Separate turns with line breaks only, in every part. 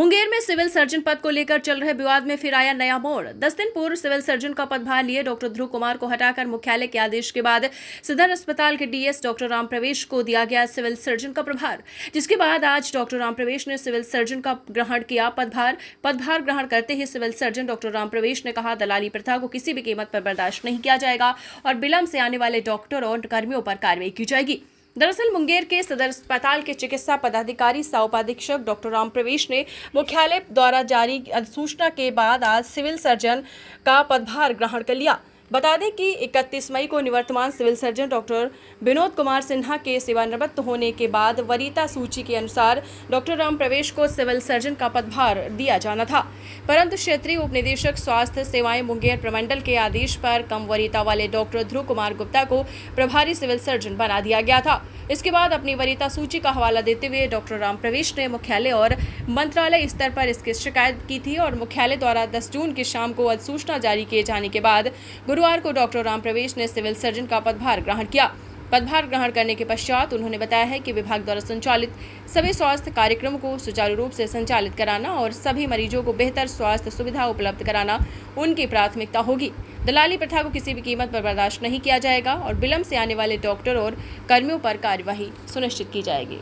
मुंगेर में civil surgeon पद को लेकर चल रहे विवाद में फिर आया नया मोड़। 10 दिन पूर्व सिविल सर्जन का पदभार लिए डॉक्टर ध्रुव कुमार को हटाकर मुख्यालय के आदेश के बाद सदर अस्पताल के डीएस डॉक्टर राम प्रवेश को दिया गया सिविल सर्जन का प्रभार, जिसके बाद आज डॉक्टर राम प्रवेश ने सिविल सर्जन का ग्रहण किया। पदभार ग्रहण करते ही सिविल सर्जन डॉक्टर राम प्रवेश ने कहा, दलाली प्रथा को किसी भी कीमत पर बर्दाश्त नहीं किया जाएगा और विलंब से आने वाले डॉक्टर और कर्मियों पर कार्रवाई की जाएगी। दरअसल मुंगेर के सदर अस्पताल के चिकित्सा पदाधिकारी सह उपाधीक्षक डॉक्टर राम प्रवेश ने मुख्यालय द्वारा जारी अधिसूचना के बाद आज सिविल सर्जन का पदभार ग्रहण कर लिया। बता दें कि 31 मई को निवर्तमान civil surgeon doctor Vinod Kumar Sinha के सेवानिवृत्त होने के बाद वरीयता सूची के अनुसार डॉक्टर राम प्रवेश को सिविल सर्जन का पदभार दिया जाना था, परंतु क्षेत्रीय उप निदेशक स्वास्थ्य सेवाएं मुंगेर प्रमंडल के आदेश पर कम वरीयता वाले डॉक्टर ध्रुव कुमार गुप्ता को प्रभारी सिविल सर्जन बना दिया गया था। इसके बाद अपनी वरीयता सूची का हवाला देते हुए डॉक्टर राम प्रवेश ने मुख्यालय और मंत्रालय स्तर पर इसकी शिकायत की थी और मुख्यालय द्वारा 10 जून की शाम को अधिसूचना जारी किए जाने के बाद गुरुवार को डॉक्टर राम प्रवेश ने सिविल सर्जन का पदभार ग्रहण किया। पदभार ग्रहण करने के पश्चात उन्होंने बताया है कि विभाग द्वारा संचालित सभी स्वास्थ्य कार्यक्रमों को सुचारू रूप से संचालित कराना और सभी मरीजों को बेहतर स्वास्थ्य सुविधा उपलब्ध कराना उनकी प्राथमिकता होगी। दलाली प्रथा को किसी भी कीमत पर बर्दाश्त नहीं किया जाएगा और विलंब से आने वाले डॉक्टर और कर्मियों पर कार्यवाही सुनिश्चित की जाएगी।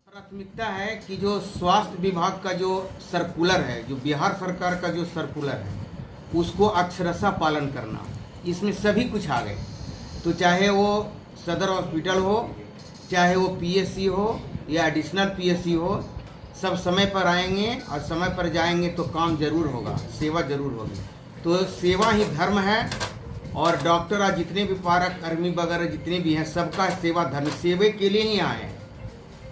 प्राथमिकता है कि जो स्वास्थ्य विभाग का जो सर्कुलर है, जो बिहार सरकार का जो सर्कुलर है, उसको अक्षरशः पालन करना, इसमें सभी कुछ आ गए। तो चाहे वो सदर हॉस्पिटल हो, चाहे वो पीएससी हो या एडिशनल पीएससी हो, सब समय पर आएंगे और समय पर जाएंगे तो काम जरूर होगा, सेवा जरूर होगी। तो सेवा ही धर्म है और डॉक्टर और जितने भी पारक कर्मी वगैरह जितने भी हैं, सबका सेवा धर्म, सेवे के लिए ही आए हैं।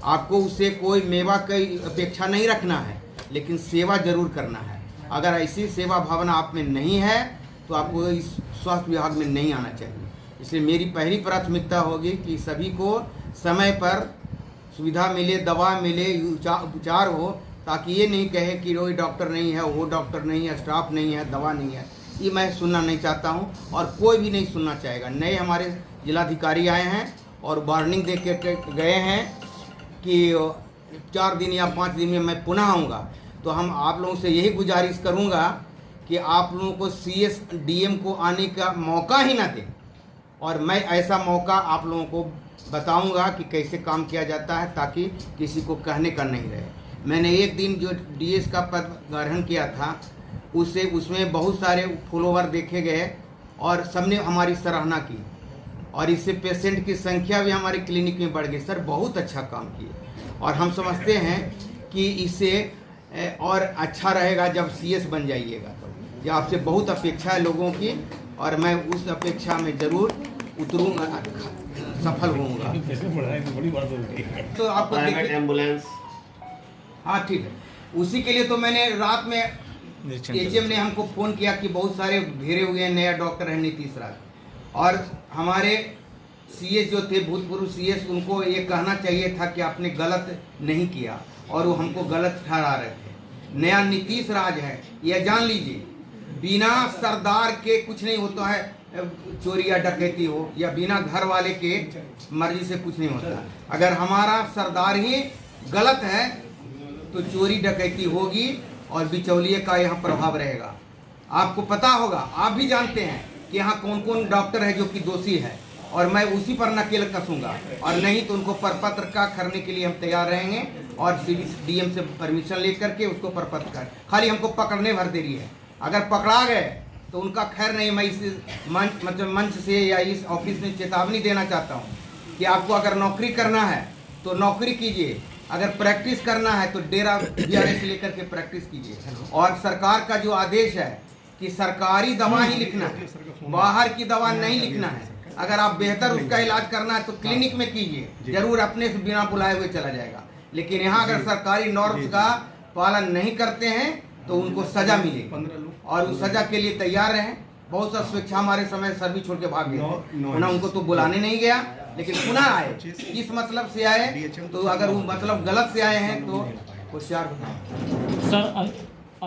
आपको उससे कोई मेवा की अपेक्षा नहीं रखना है, लेकिन सेवा जरूर करना है। अगर ऐसी सेवा भावना आप में नहीं है तो आपको इस स्वास्थ्य विभाग में नहीं आना चाहिए। इसलिए मेरी पहली प्राथमिकता होगी कि सभी को समय पर सुविधा मिले, दवा मिले, उपचार हो, ताकि ये नहीं कहे कि कोई डॉक्टर नहीं है, वो डॉक्टर नहीं है, स्टाफ नहीं है, दवा नहीं है। ये मैं सुनना नहीं चाहता हूँ और कोई भी नहीं सुनना चाहेगा। नए हमारे जिलाधिकारी आए हैं और वार्निंग दे के गए हैं कि 4 दिन या 5 दिन में मैं पुनः आऊँगा। तो हम आप लोगों से यही गुजारिश करूँगा कि आप लोगों को सीएस डीएम को आने का मौका ही ना दें और मैं ऐसा मौका आप लोगों को बताऊंगा कि कैसे काम किया जाता है, ताकि किसी को कहने का नहीं रहे। मैंने एक दिन जो डीएस का पद ग्रहण किया था, उसमें बहुत सारे फॉलोवर देखे गए और सबने हमारी सराहना की और इससे पेशेंट की संख्या भी हमारे क्लिनिक में बढ़ गई। सर बहुत अच्छा काम किए और हम समझते हैं कि इससे और अच्छा रहेगा जब सीएस बन जाइएगा। तो ये आपसे बहुत अपेक्षा है लोगों की और मैं उस अपेक्षा में ज़रूर उतरूँगा, सफल होऊंगा। तो आपको एम्बुलेंस, हाँ ठीक है, उसी के लिए तो मैंने रात में एचएम ने हमको फ़ोन किया कि बहुत सारे घेरे हुए हैं, नया डॉक्टर है नीतीश राज, और हमारे सीएस जो थे भूतपूर्व सीएस, उनको ये कहना चाहिए था कि आपने गलत नहीं किया और वो हमको गलत ठहरा रहे थे। नया नीतीश राज है, यह जान लीजिए। बिना सरदार के कुछ नहीं होता है, चोरी या डकैती हो, या बिना घर वाले के मर्जी से कुछ नहीं होता। अगर हमारा सरदार ही गलत है तो चोरी डकैती होगी और बिचौलिए का यहाँ प्रभाव रहेगा। आपको पता होगा, आप भी जानते हैं कि यहाँ कौन कौन डॉक्टर है जो कि दोषी है, और मैं उसी पर नकेल कसूंगा और नहीं तो उनको परपत्र का करने के लिए हम तैयार रहेंगे और डीएम से परमिशन लेकर के उसको परपत्र कर, खाली हमको पकड़ने भर देरी है। अगर पकड़ा गए तो उनका खैर नहीं। मैं इस मंच से या इस ऑफिस में चेतावनी देना चाहता हूँ कि आपको अगर नौकरी करना है तो नौकरी कीजिए, अगर प्रैक्टिस करना है तो डेरा बीआरएस लेकर के प्रैक्टिस कीजिए। और सरकार का जो आदेश है कि सरकारी दवा ही लिखना है, बाहर की दवा नहीं लिखना है। अगर आप बेहतर उसका इलाज करना है तो क्लिनिक में कीजिए, जरूर अपने से बिना बुलाए हुए चला जाएगा। लेकिन यहाँ अगर सरकारी नॉर्म्स का पालन नहीं करते हैं तो उनको सजा मिलेगी और उस सजा के लिए तैयार रहें। बहुत सा स्वेच्छा हमारे समय सर्विस छोड़ के भाग गए, उनको तो बुलाने नहीं गया, लेकिन पुनः आए। इस मतलब से आए, तो अगर वो मतलब गलत से आए हैं तो होशियार।
सर